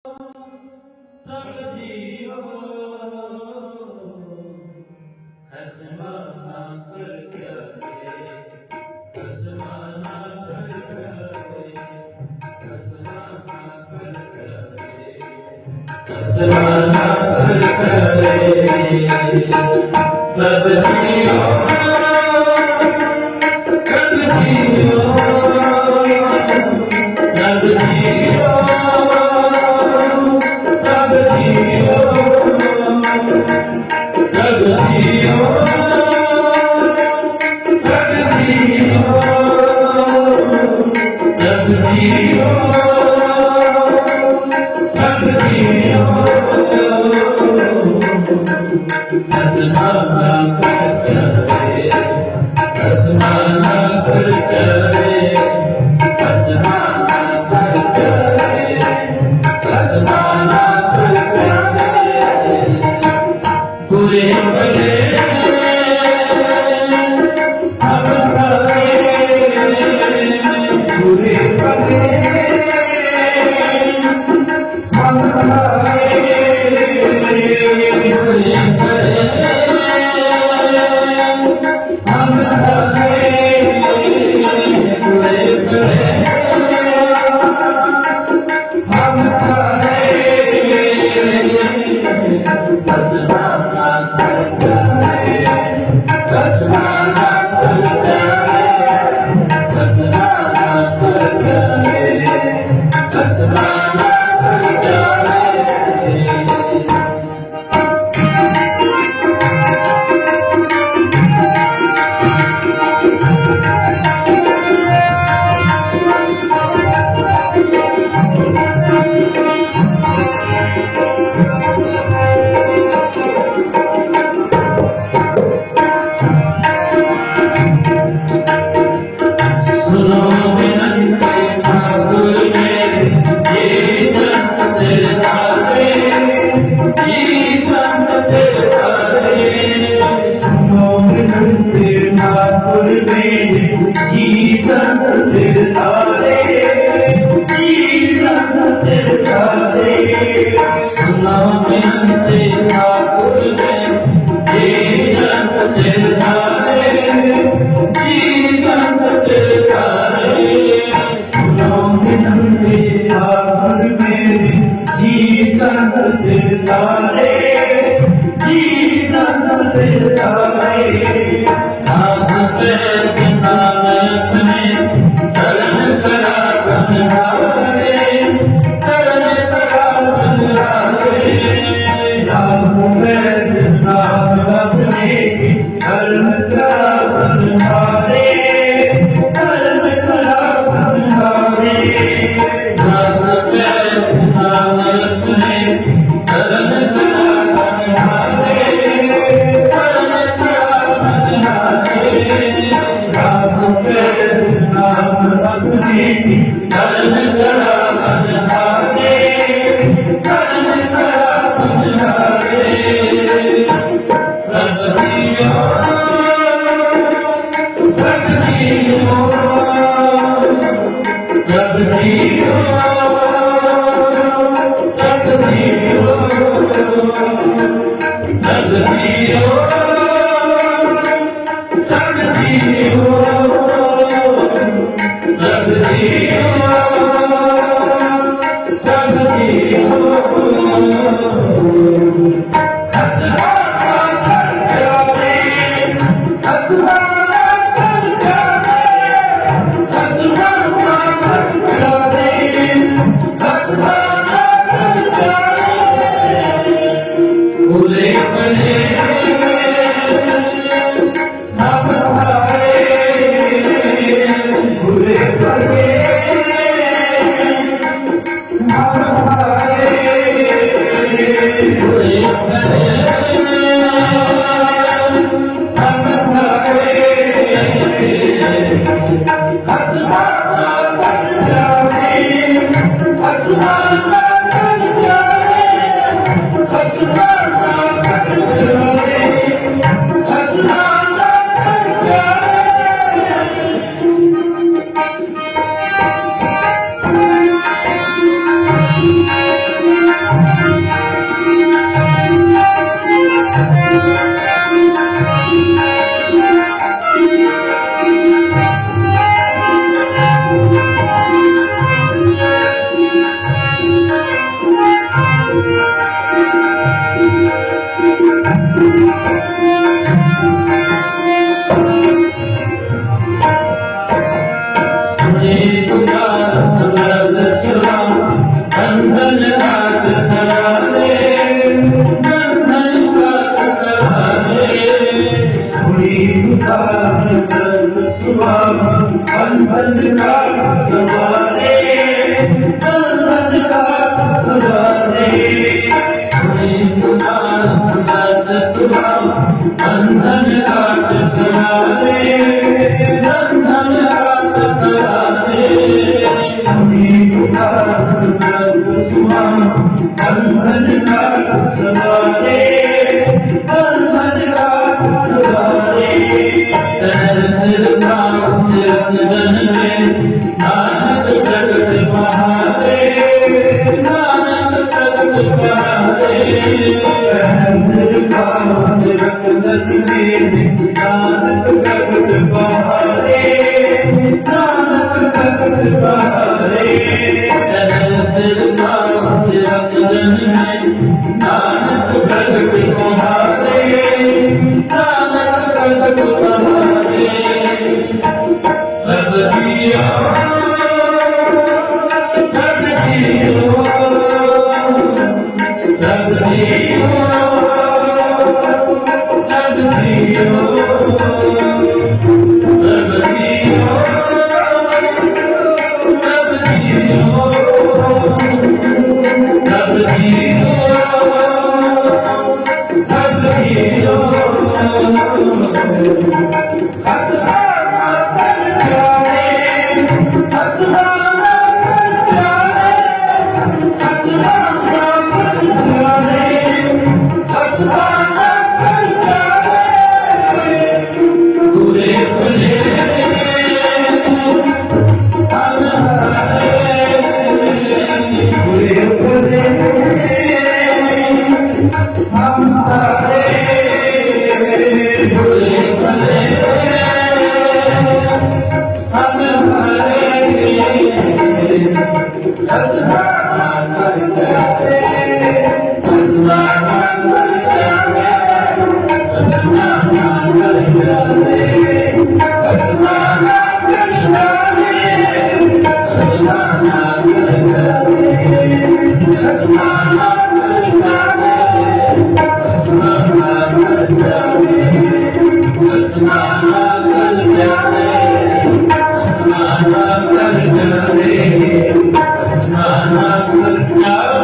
तब जियो हसमाना कर क्या हसमाना कर क्या हसमाना कर क्या हसमाना कर क्या तब जियो तब जियो तब जियो सुने पुकार सुरद सुरा बंधन हाथ सहारे बंधन हाथ सहारे सुने पुकार सुरद सुरा बंधन हाथ सहारे बंधन हाथ सहारे सुने पुकार सुरद सुरा बंधन हाथ सहारे बंधन हाथ सहारे सुने पुकार सुरद सुरा बंधन हाथ सहारे बंधन हाथ सहारे तेरे सिर नाम सिरन जन में नानक प्रगट बहारे नानक प्रगट बहारे तेरे सिर नाम सिरन जन में नानक प्रगट बहारे नानक प्रगट बहारे तेरे सिर नाम सिरन जन में नानक प्रगट बहारे नानक प्रगट बहारे रब दिया रब दियो रब दियो रब दियो रब दियो रब दियो रब दियो रब दियो हसना कर जाने हसना कर जाने हसना कर जाने हसना कर जाने पूरे पूरे हम पूरे पूरे हम हारे पूरे पूरे हम हारे हसना कर जाने हसना कर जाने हसना कर जाने हसना कर जाने हसना कर जाने हसना कर जाने हसना कर जाने हसना कर जाने हसना कर जाने हसना कर जाने